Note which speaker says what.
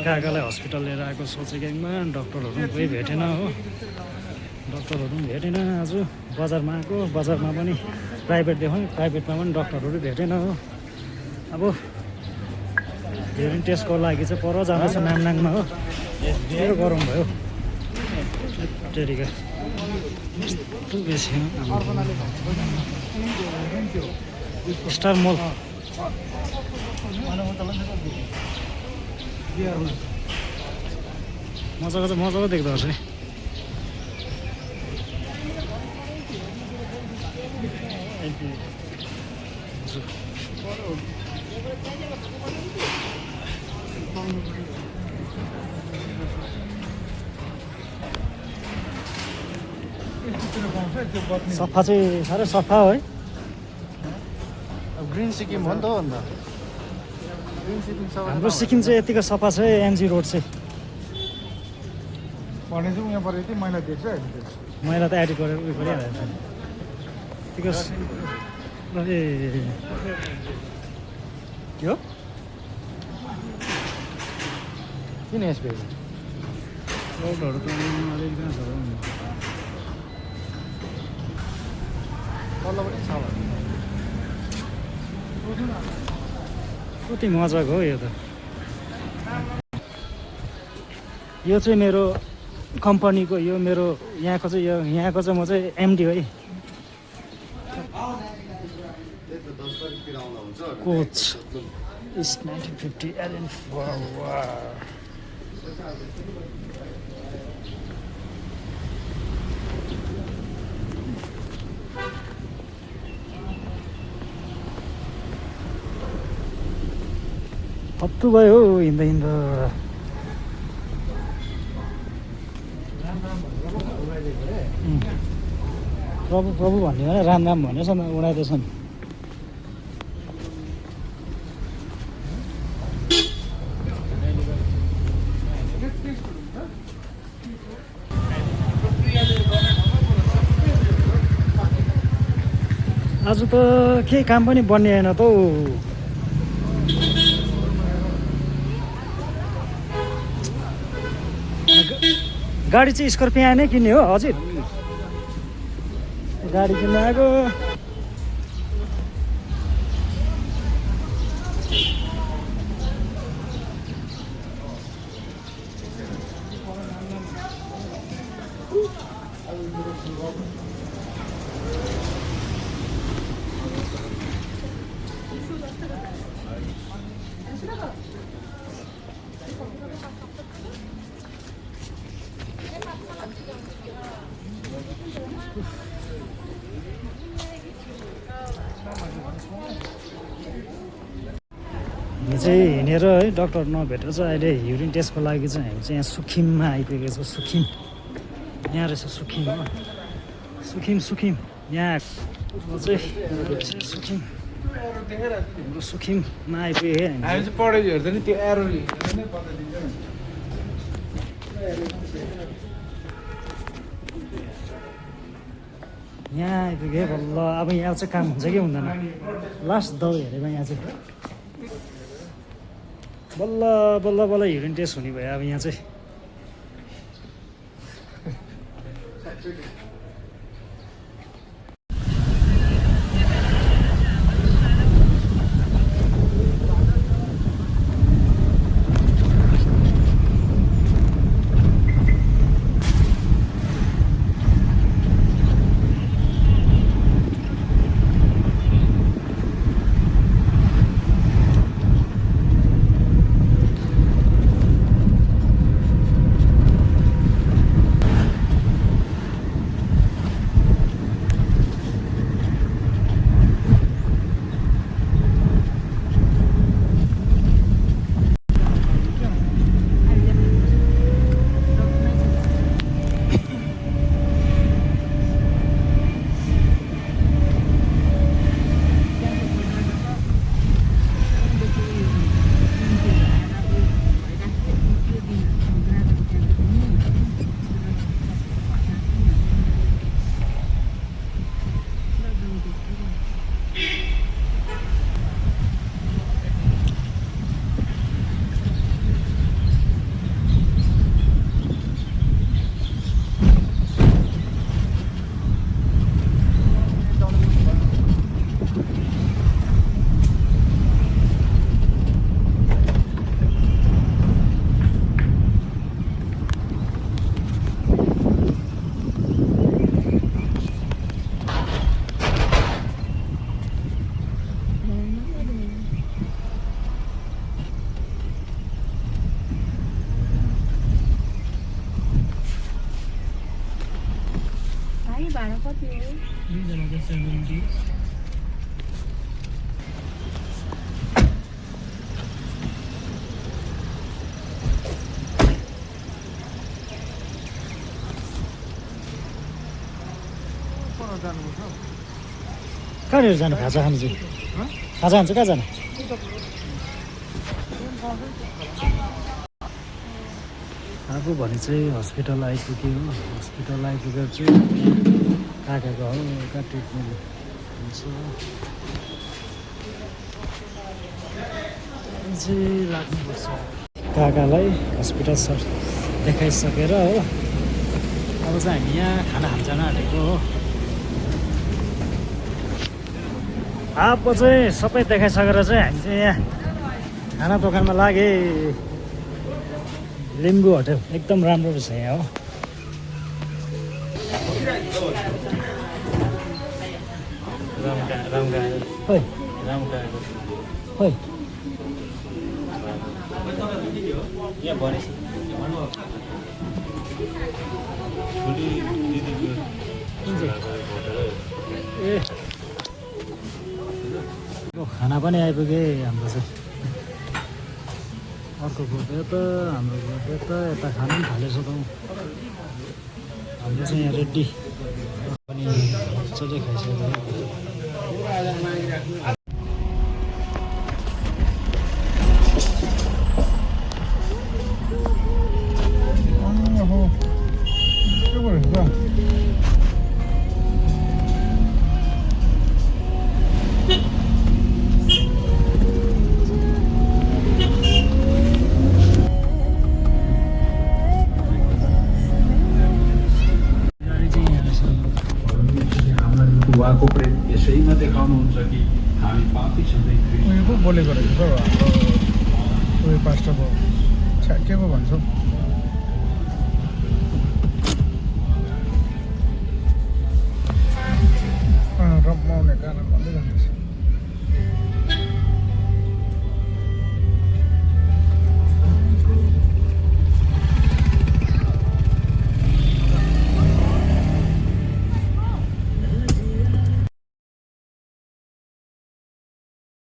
Speaker 1: काकालाई hospital लिएर आएको सोचेकोमा डक्टरहरू कोही भेटेन हो। डक्टरहरू पनि भेटेन। आज बजारमा आएको, बजारमा पनि प्राइभेट देखाउँ, प्राइभेटमा पनि डक्टरहरू भेटेन हो। अब हेरिङ टेस्टको लागि चाहिँ पर जाँदैछ नामनाङमा हो। धेरै गरम भयो टेरिका यस्तो बेसी स्टार मल मजाको देख्दो रहेछ है। सफा चाहिँ साह्रै सफा हो है।
Speaker 2: ग्रिन सिक्किम हो नि त अन्त
Speaker 1: हाम्रो सिक्किम चाहिँ यतिको सफा छ है। एमजी रोड चाहिँ
Speaker 2: भने चाहिँ यहाँ पर यति मैला देख्छ।
Speaker 1: मैला त एडिट गरेर उयो गरिहाल्छ यतिको। ए के हो
Speaker 2: किन यस बेला
Speaker 1: रोडहरू त अलिक कहाँ छ
Speaker 2: तल्लोपट्टि छ
Speaker 1: कति मजाको हो यो त। यो चाहिँ मेरो कम्पनीको, यो मेरो यहाँको चाहिँ, यो यहाँको चाहिँ म चाहिँ एमडी हो है। कोच इस 1950 एलन हत्तु भयो हिँड्दा हिँड्दा। प्रभु प्रभु भन्ने भने राम राम भनेछ उडाइदिएछन्। आज त केही काम पनि बनिएन त हौ। गाडी चाहिँ स्कर्पियो नै किन्ने हो हजुर? गाडी किन्न आएको। हामी चाहिँ हिँडेर है डक्टर नभेटेर चाहिँ अहिले युरिन टेस्टको लागि चाहिँ हामी चाहिँ यहाँ सुखिममा आइपुगेको छ। सुखिम यहाँ रहेछ सुखिम हो। सुखिम यहाँ चाहिँ सुखिम हाम्रो सुखिममा आइपुगे हामी
Speaker 2: चाहिँ पढाइ हेर्दा नि त्यो एरो
Speaker 1: यहाँ आइपुगेँ बल्ल। अब यहाँ चाहिँ काम हुन्छ कि हुँदैन लास्ट दबाई हेरेको यहाँ चाहिँ बल्ल बल्ल बल्ल युरिन टेस्ट हुने भयो अब यहाँ चाहिँ। 70. कहाँनिर जानु खाजा खानु चाहिँ खाजा खान्छ कहाँ जानु आफू भने चाहिँ हस्पिटल आइपुग्यो हो हस्पिटल आइपुगेर चाहिँ काकाको हल्का ट्रिटमेन्ट हुन्छ चाहिँ लाग्नुपर्छ काकालाई हस्पिटल सर देखाइसकेर हो अब चाहिँ हामी यहाँ खाना खान जान आँटेको हो अब चाहिँ सबै देखाइसकेर चाहिँ हामी चाहिँ यहाँ खाना दोकानमा लागे लिम्बू होटेल एकदम राम्रो रहेछ यहाँ हो खोइ खोइ ए खाना पनि आइपुगे हाम्रो चाहिँ अर्को ग्रुप यता हाम्रो ग्रुप यता खानु पनि थालेछ त हाम्रो चाहिँ यहाँ रेडी पनि मजाले खाइसक्यो
Speaker 3: उहाँको प्रेम यसैमा देखाउनुहुन्छ कि हामी पापी छँदै
Speaker 2: उयो पो बोलेको रहेछ हौ हाम्रो उयो पास्टरको के पो भन्छ रमाउने गाना भन्दै जाँदैछ